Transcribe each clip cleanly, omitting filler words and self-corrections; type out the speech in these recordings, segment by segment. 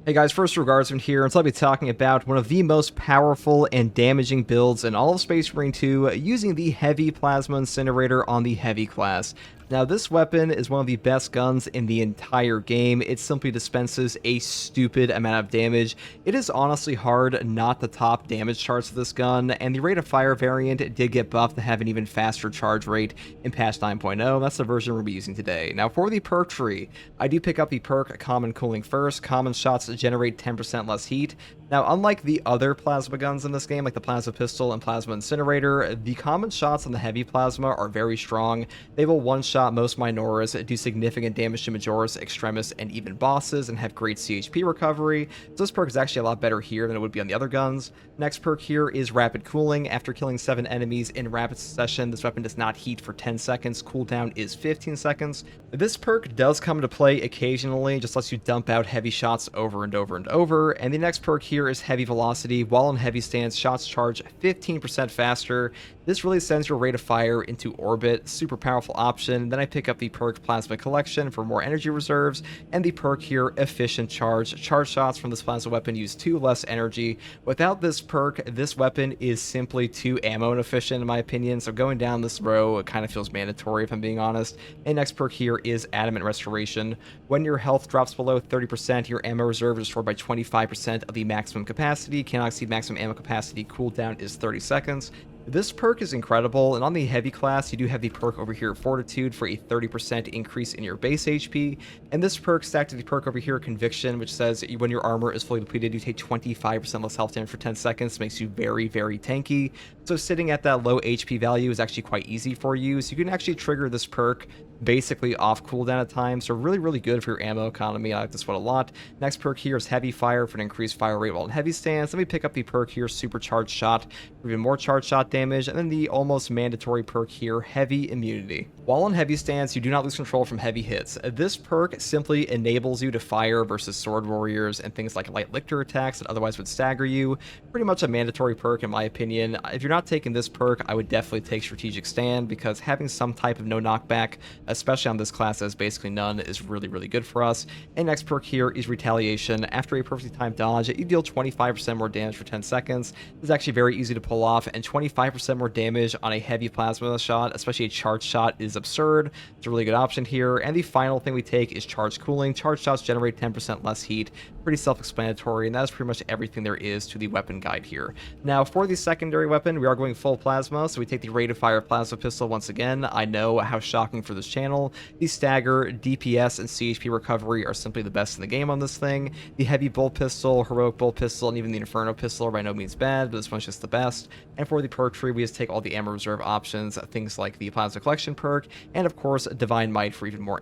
Hey guys, first Regardsman here, and so I'll be talking about one of the most powerful and damaging builds in all of Space Marine 2 using the Heavy Plasma Incinerator on the Heavy class. Now, this weapon is one of the best guns in the entire game. It simply dispenses a stupid amount of damage. It is honestly hard not to top damage charts of this gun, and the rate of fire variant did get buffed to have an even faster charge rate in patch 9.0. That's the version we'll be using today. Now, for the perk tree, I do pick up the perk Common Cooling first. Common shots generate 10% less heat. Now, unlike the other plasma guns in this game, like the Plasma Pistol and Plasma Incinerator, the common shots on the Heavy Plasma are very strong. They will one-shot most Minoras, do significant damage to Majoris, Extremis, and even bosses, and have great CHP recovery. So this perk is actually a lot better here than it would be on the other guns. Next perk here is Rapid Cooling. After killing 7 enemies in rapid succession, this weapon does not heat for 10 seconds. Cooldown is 15 seconds. This perk does come into play occasionally, just lets you dump out heavy shots over and over and over. And the next perk here is Heavy Velocity. While in heavy stance, shots charge 15% faster. This really sends your rate of fire into orbit. Super powerful option. Then I pick up the perk Plasma Collection for more energy reserves, and the perk here Efficient Charge. Charge shots from this plasma weapon use 2 less energy. Without this perk, this weapon is simply too ammo inefficient in my opinion, so going down this row, it kind of feels mandatory if I'm being honest. And next perk here is Adamant Restoration. When your health drops below 30%, your ammo reserve is restored by 25% of the maximum capacity. Cannot exceed maximum ammo capacity. Cooldown is 30 seconds. This perk is incredible, and on the heavy class, you do have the perk over here, Fortitude, for a 30% increase in your base HP, and this perk stacked to the perk over here, Conviction, which says when your armor is fully depleted, you take 25% less health damage for 10 seconds, makes you very, very tanky. So sitting at that low HP value is actually quite easy for you, so you can actually trigger this perk basically off cooldown at times, so really, really good for your ammo economy. I like this one a lot. Next perk here is Heavy Fire for an increased fire rate while in heavy stance. Let me pick up the perk here, Supercharged Shot, for even more charge shot damage, and then the almost mandatory perk here, Heavy Immunity. While in heavy stance, you do not lose control from heavy hits. This perk simply enables you to fire versus sword warriors and things like light lictor attacks that otherwise would stagger you. Pretty much a mandatory perk in my opinion. If you're not taking this perk, I would definitely take Strategic Stand, because having some type of no knockback, especially on this class as basically none, is really, really good for us. And next perk here is Retaliation. After a perfectly timed dodge, you deal 25% more damage for 10 seconds. This is actually very easy to pull off, and 25% more damage on a heavy plasma shot, especially a charge shot, is absurd. It's a really good option here. And the final thing we take is Charge Cooling. Charge shots generate 10% less heat. Pretty self-explanatory, and that is pretty much everything there is to the weapon guide here. Now, for the secondary weapon, we are going full plasma, so we take the rate of fire Plasma Pistol once again. I know how shocking for this channel. The stagger, DPS, and CHP recovery are simply the best in the game on this thing. The Heavy Bolt Pistol, Heroic Bolt Pistol, and even the Inferno Pistol are by no means bad, but this one's just the best. And for the perk tree, we just take all the ammo reserve options, things like the Plasma Collection perk, and of course, Divine Might for even more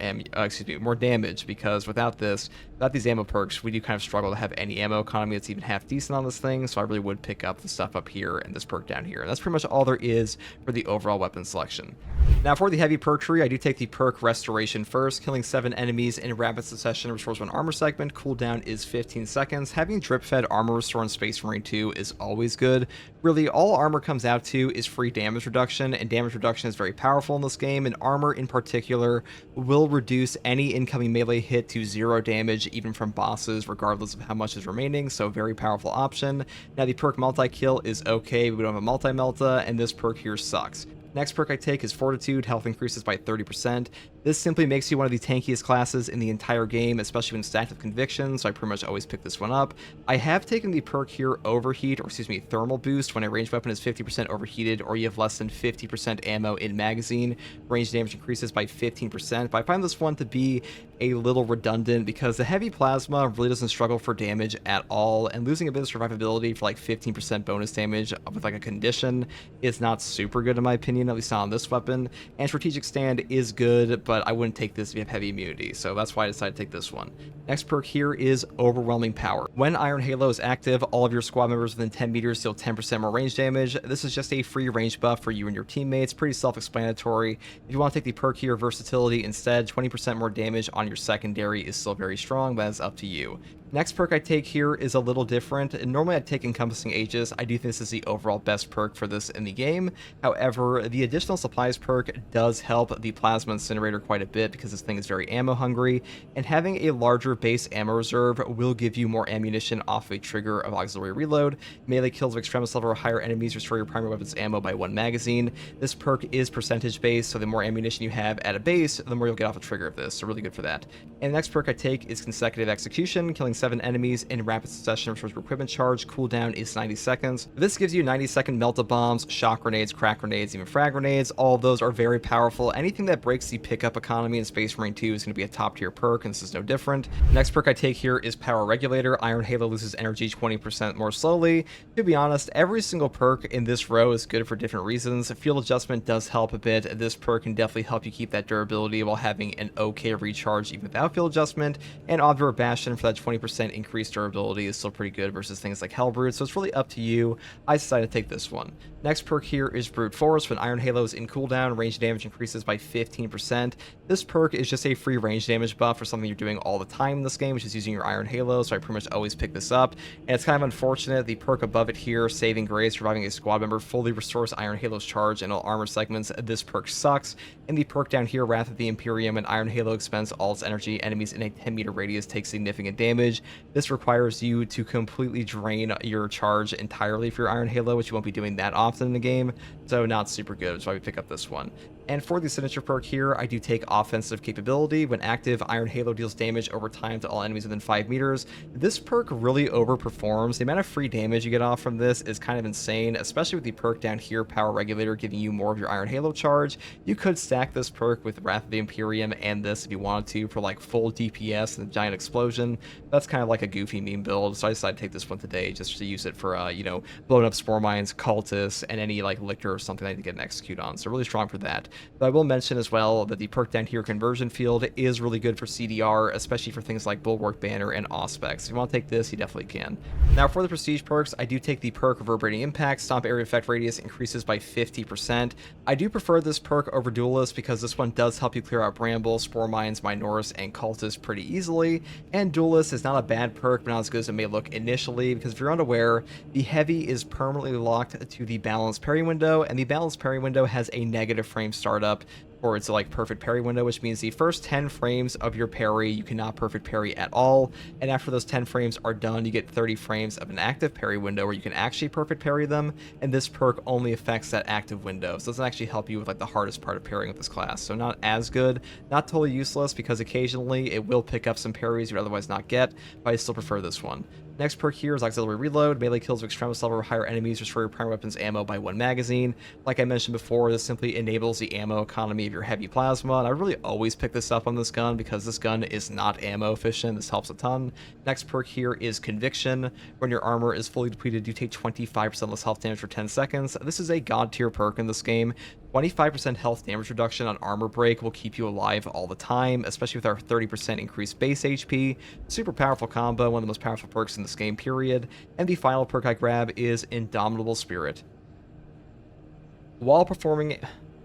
more damage, because without these ammo perks, we do kind of struggle to have any ammo economy that's even half decent on this thing, so I really would pick up the stuff up here and this perk down here. And that's pretty much all there is for the overall weapon selection. Now, for the heavy perk tree, I do take the perk Restoration first. Killing 7 enemies in rapid succession restores 1 armor segment. Cooldown is 15 seconds. Having drip-fed armor restore in Space Marine 2 is always good. Really, all armor comes out to is free damage reduction, and damage reduction is very powerful in this game, and armor in particular will reduce any incoming melee hit to 0 damage, even from bosses, regardless of how much is remaining, so very powerful option. Now, the perk Multi-Kill is okay, we don't have a Multi-Melta, and this perk here sucks. Next perk I take is Fortitude. Health increases by 30%. This simply makes you one of the tankiest classes in the entire game, especially when stacked with Conviction, so I pretty much always pick this one up. I have taken the perk here Overheat, or excuse me, Thermal Boost, when a ranged weapon is 50% overheated or you have less than 50% ammo in magazine. Range damage increases by 15%, but I find this one to be a little redundant because the heavy plasma really doesn't struggle for damage at all, and losing a bit of survivability for like 15% bonus damage with like a condition is not super good in my opinion, at least not on this weapon. And Strategic Stand is good, but I wouldn't take this if you have heavy immunity, so that's why I decided to take this one. Next perk here is Overwhelming Power. When Iron Halo is active, all of your squad members within 10 meters deal 10% more range damage. This is just a free range buff for you and your teammates, pretty self-explanatory. If you want to take the perk here Versatility instead, 20% more damage on your secondary is still very strong, but that's up to you. Next perk I take here is a little different, and normally I'd take Encompassing Aegis. I do think this is the overall best perk for this in the game. However, the Additional Supplies perk does help the Plasma Incinerator quite a bit because this thing is very ammo hungry, and having a larger base ammo reserve will give you more ammunition off a trigger of Auxiliary Reload. Melee kills of Extremis level or higher enemies restore your primary weapon's ammo by 1 magazine. This perk is percentage based, so the more ammunition you have at a base, the more you'll get off a trigger of this, so really good for that. And the next perk I take is Consecutive Execution, killing 7 enemies in rapid succession restores your equipment charge. Cooldown is 90 seconds. This gives you 90-second melta bombs, shock grenades, crack grenades, even frag grenades. All of those are very powerful. Anything that breaks the pickup economy in Space Marine 2 is going to be a top tier perk, and this is no different. Next perk I take here is Power Regulator. Iron Halo loses energy 20% more slowly. To be honest, every single perk in this row is good for different reasons. Field Adjustment does help a bit. This perk can definitely help you keep that durability while having an okay recharge even without Field Adjustment, and Obdurate Bastion for that 20% increased durability is still pretty good versus things like Hellbrute, so it's really up to you. I decided to take this one. Next perk here is Brute Force. When Iron Halo is in cooldown, range damage increases by 15%. This perk is just a free range damage buff for something you're doing all the time in this game, which is using your Iron Halo, so I pretty much always pick this up. And it's kind of unfortunate, the perk above it here, Saving Grace, reviving a squad member, fully restores Iron Halo's charge in all armor segments. This perk sucks. And the perk down here, Wrath of the Imperium, and Iron Halo expends all its energy. Enemies in a 10-meter radius take significant damage. This requires you to completely drain your charge entirely for your Iron Halo, which you won't be doing that often in the game, so not super good, which is why we pick up this one. And for the signature perk here, I do take Offensive Capability. When active, Iron Halo deals damage over time to all enemies within 5 meters. This perk really overperforms. The amount of free damage you get off from this is kind of insane, especially with the perk down here, Power Regulator, giving you more of your Iron Halo charge. You could stack this perk with Wrath of the Imperium and this if you wanted to for like full DPS and a giant explosion. That's kind of like a goofy meme build, so I decided to take this one today just to use it for, you know, blowing up Spore Mines, Cultists, and any like Lictor or something I need to get an execute on, so really strong for that. But I will mention as well that the perk down here, Conversion Field, is really good for CDR, especially for things like Bulwark Banner and Auspex. If you want to take this, you definitely can. Now for the prestige perks, I do take the perk Reverberating Impact. Stomp area effect radius increases by 50%. I do prefer this perk over Duelist because this one does help you clear out Bramble, Spore Mines, Minoris, and Cultists pretty easily, and Duelist is not a bad perk, but not as good as it may look initially, because if you're unaware, the Heavy is permanently locked to the Balanced Parry window, and the Balanced Parry window has a negative frame startup for its like perfect parry window, which means the first 10 frames of your parry you cannot perfect parry at all, and after those 10 frames are done, you get 30 frames of an active parry window where you can actually perfect parry them, and this perk only affects that active window, so it doesn't actually help you with like the hardest part of parrying with this class. So not as good, not totally useless, because occasionally it will pick up some parries you would otherwise not get, but I still prefer this one. Next perk here is Auxiliary Reload. Melee kills of Extremis level or higher enemies restore your primary weapon's ammo by 1 magazine. Like I mentioned before, this simply enables the ammo economy of your heavy plasma, and I really always pick this up on this gun because this gun is not ammo efficient. This helps a ton. Next perk here is Conviction. When your armor is fully depleted, you take 25% less health damage for 10 seconds. This is a god tier perk in this game. 25% health damage reduction on armor break will keep you alive all the time, especially with our 30% increased base HP. Super powerful combo, one of the most powerful perks in this game, period. And the final perk I grab is Indomitable Spirit. While performing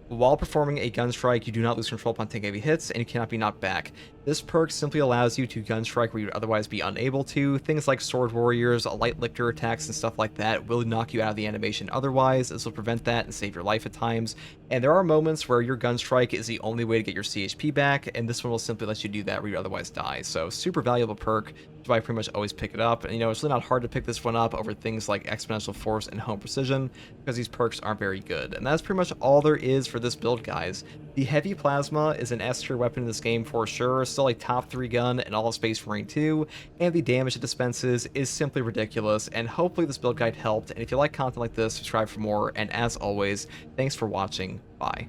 a gun strike, you do not lose control upon taking heavy hits, and you cannot be knocked back. This perk simply allows you to gun strike where you would otherwise be unable to. Things like Sword Warriors, light Lictor attacks, and stuff like that will knock you out of the animation otherwise. This will prevent that and save your life at times. And there are moments where your gun strike is the only way to get your CHP back, and this one will simply let you do that where you otherwise die. So super valuable perk, which I pretty much always pick it up. And you know, it's really not hard to pick this one up over things like Exponential Force and Home Precision, because these perks aren't very good. And that's pretty much all there is for this build, guys. The Heavy Plasma is an S tier weapon in this game for sure, still a top 3 gun in all of Space Marine 2, and the damage it dispenses is simply ridiculous, and hopefully this build guide helped. And if you like content like this, subscribe for more, and as always, thanks for watching. Bye.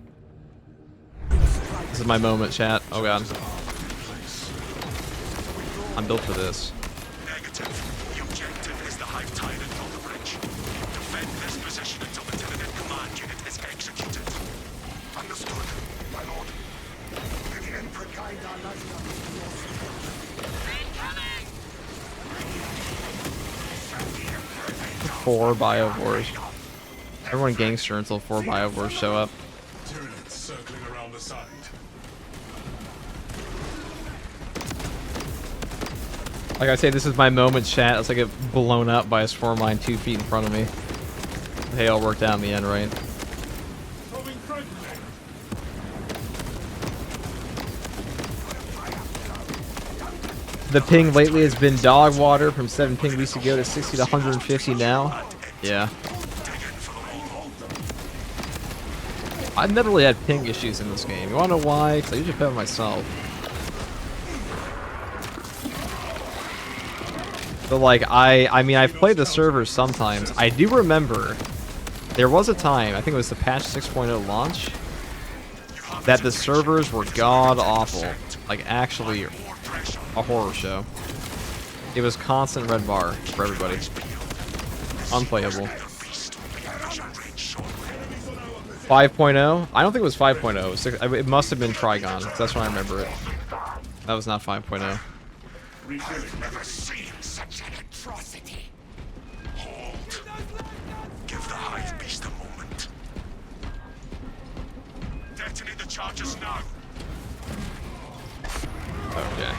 This is my moment, chat. Oh god. I'm built for this. Negative. The objective is the Hive Tide and Dollar Bridge. Defend this position until the Dividend Command Unit is executed. Understood, my lord. The Emperor guide our life. Incoming! 4 Biovores. Everyone gangster until 4 Biovores show up. Tyranids circling around the side. Like I say, this is my moment, chat. It's like get blown up by a swarm line 2 feet in front of me. They all worked out in the end, right? The ping lately has been dog water from 7 ping weeks ago to 60 to 150 now. Yeah. I've never really had ping issues in this game. You wanna know why? Because I usually play it myself. But like, I mean, I've played the servers sometimes. I do remember there was a time, I think it was the patch 6.0 launch, that the servers were god-awful. Like, actually, a horror show. It was constant red bar for everybody. Unplayable. 5.0? I don't think it was 5.0. It must have been Trigon, because that's when I remember it. That was not 5.0. I've never seen such an atrocity. Hold. Give the hive beast a moment. Detonate the charges now. Okay.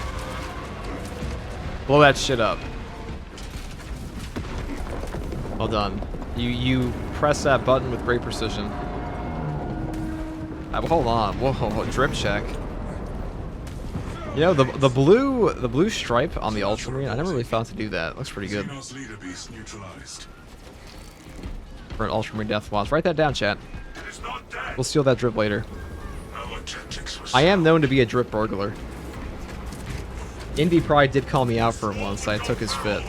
Blow that shit up. Well done. You press that button with great precision. Hold on. Whoa, drip check. You know, the blue stripe on the Ultramarine, I never really thought to do that. It looks pretty good. For an Ultramarine Death Watch. Write that down, chat. We'll steal that drip later. I am known to be a drip burglar. Indy Pride did call me out for it once. I took his fit.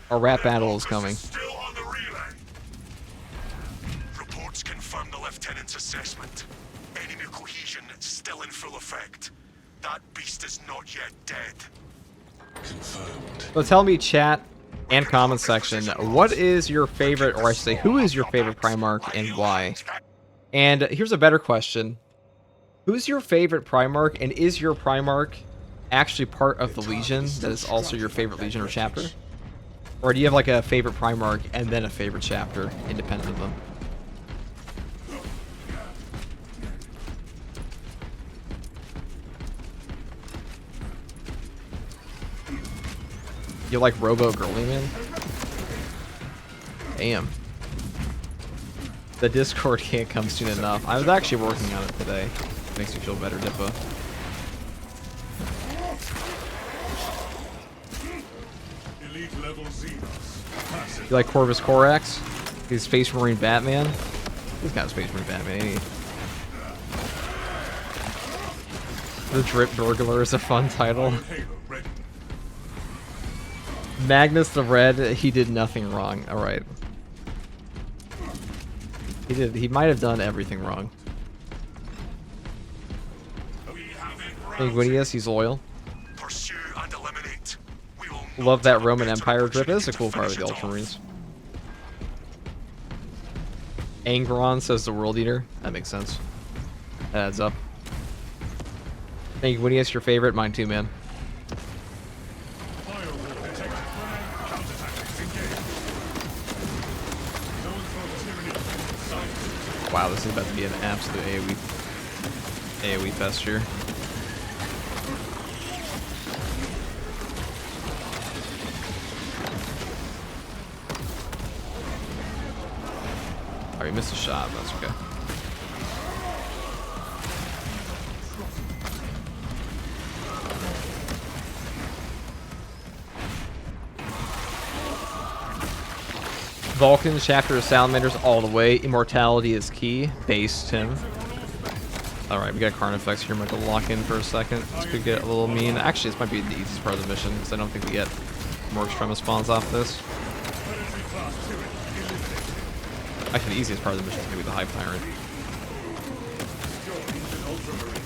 A rap battle is coming. Reports confirm the lieutenant's assessment. Enemy cohesion still in full effect. That beast is not yet dead. Confirmed. So tell me, chat and comment section, what is your favorite, or I should say, who is your favorite Primarch and why? And here's a better question. Who's your favorite Primarch, and is your Primarch actually part of the Legion that is also your favorite Legion or chapter? Or do you have like a favorite Primarch and then a favorite chapter, independent of them? You like Robo Girly Man? Damn. The Discord can't come soon enough. I was actually working on it today. Makes me feel better, Dippo. You like Corvus Corax? He's Space Marine Batman? He's got Space Marine Batman, ain't he? The Drip Burglar is a fun title. Magnus the Red, he did nothing wrong. Alright. He might have done everything wrong. Inguinius, he's loyal. Pursue and eliminate. Love that Roman Empire drip. It's a cool part of the Ultramarines. Angron says the World Eater. That makes sense. That adds up. Inguinius, your favorite? Mine too, man. Wow, this is about to be an absolute AoE fest here. Oh, you missed a shot, but that's okay. Vulcan, chapter of Salamanders all the way. Immortality is key. Based him. Alright, we got Carnifex here. I'm going to lock in for a second. This could get a little mean. Actually, this might be the easiest part of the mission, because I don't think we get more Extremis spawns off this. Actually, the easiest part of the mission is going to be the Hive Tyrant.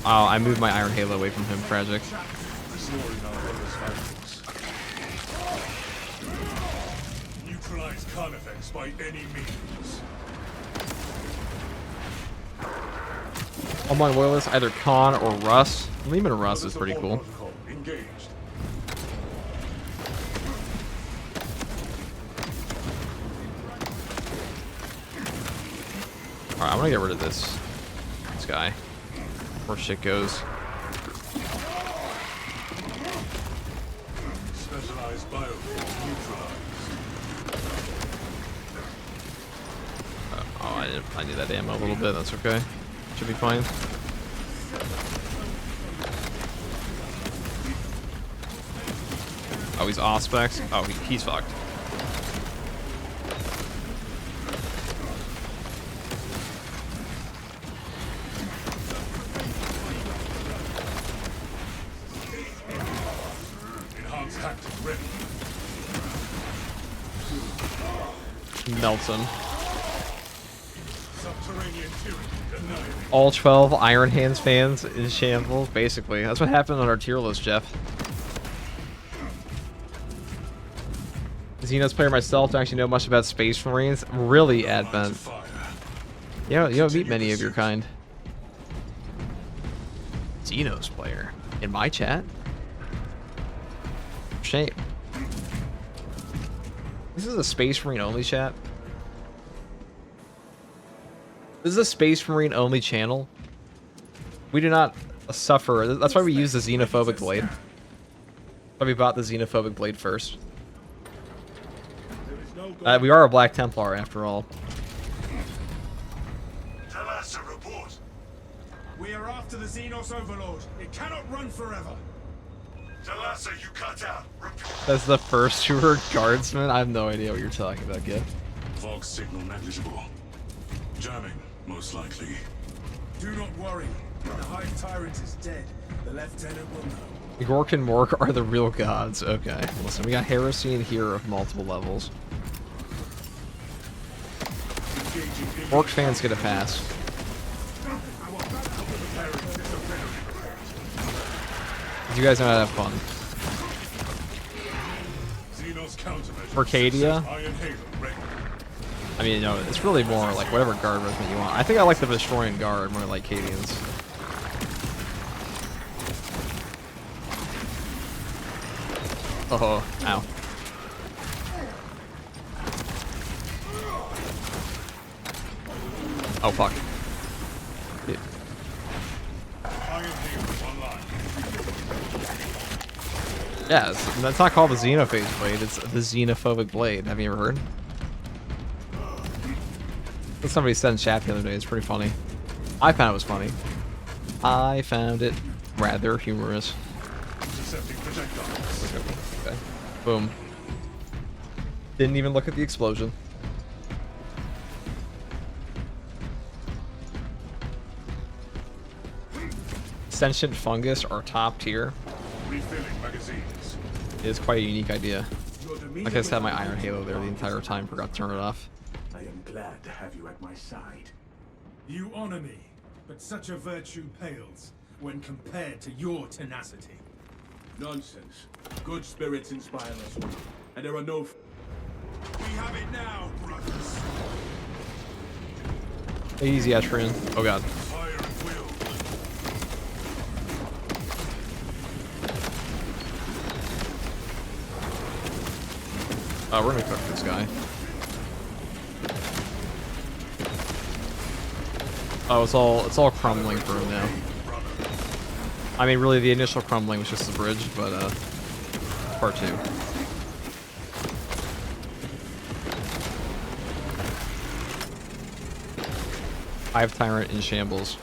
Oh, I moved my Iron Halo away from him. Tragic. Neutralize Carnifex by any means. All my loyalists, either Khan or Russ. Leman Russ is pretty cool. Alright, I'm gonna get rid of this guy before shit goes. Allies biofield neutralized. Oh, I need that ammo a little bit. That's okay. Should be fine. Oh, he's Auspex. Oh, he's fucked. Enhanced tactics ready. Melts him. Subterranean tyranny annihilated. All 12 Iron Hands fans in shambles, basically. That's what happened on our tier list, Jeff. Xenos player myself, don't actually know much about Space Marines. Really, Advent. You don't meet many of your kind. Xenos player. In my chat? Shame. This is a Space Marine only chat. This is a Space Marine only channel. We do not suffer. That's why we use the Xenophobic Blade. That's why we bought the Xenophobic Blade first. We are a Black Templar after all. Talassa report. We are after the Xenos Overlord. It cannot run forever. Talassa, you cut out. Report. That's the first trooper guardsman. I have no idea what you're talking about, Gib. Fog signal negligible. Jamming, most likely. Do not worry. The Hive Tyrant is dead. The Lieutenant will know. Gork and Mork are the real gods. Okay, listen, we got Heresy in here of multiple levels. Mork fans get a pass. You guys know how to have fun. Arcadia? I mean, it's really more like whatever guard regiment you want. I think I like the Destroying Guard more like Cadians. Oh, ow. Oh, fuck. Yeah. Yeah, that's not called the Xenophage Blade, it's the Xenophobic Blade. Have you ever heard? Somebody said in chat the other day, it's pretty funny. I found it was funny. I found it rather humorous. Okay. Boom. Didn't even look at the explosion. Sentient fungus are top tier. It is quite a unique idea. Like I just had my Iron Halo there the entire time, forgot to turn it off. I am glad to have you at my side. You honor me, but such a virtue pales when compared to your tenacity. Nonsense. Good spirits inspire us all, and there are no... We have it now, brothers. Easy, Atrian. Oh god. We're gonna cook this guy. Oh, it's all crumbling for him now. I mean, really, the initial crumbling was just the bridge, but part 2. Hive Tyrant in shambles.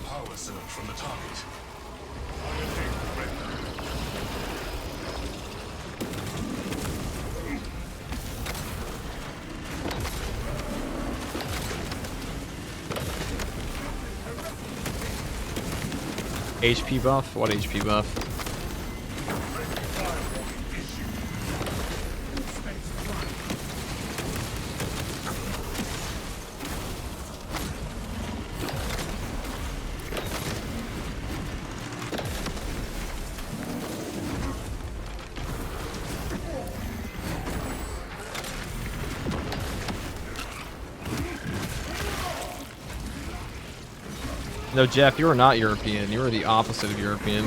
Power surge from the target. HP buff? What HP buff? No, Jeff, you are not European. You are the opposite of European.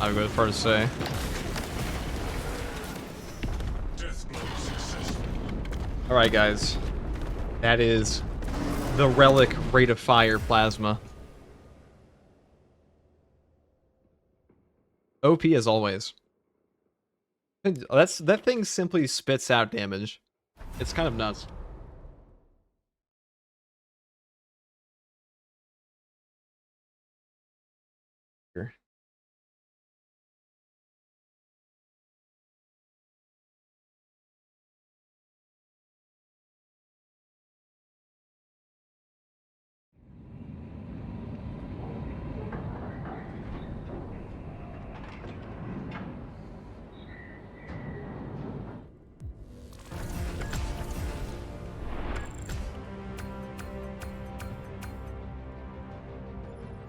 I would go as far to say. Death Alright, guys. That is the Relic Rate of Fire Plasma. OP as always. That thing simply spits out damage. It's kind of nuts. Here.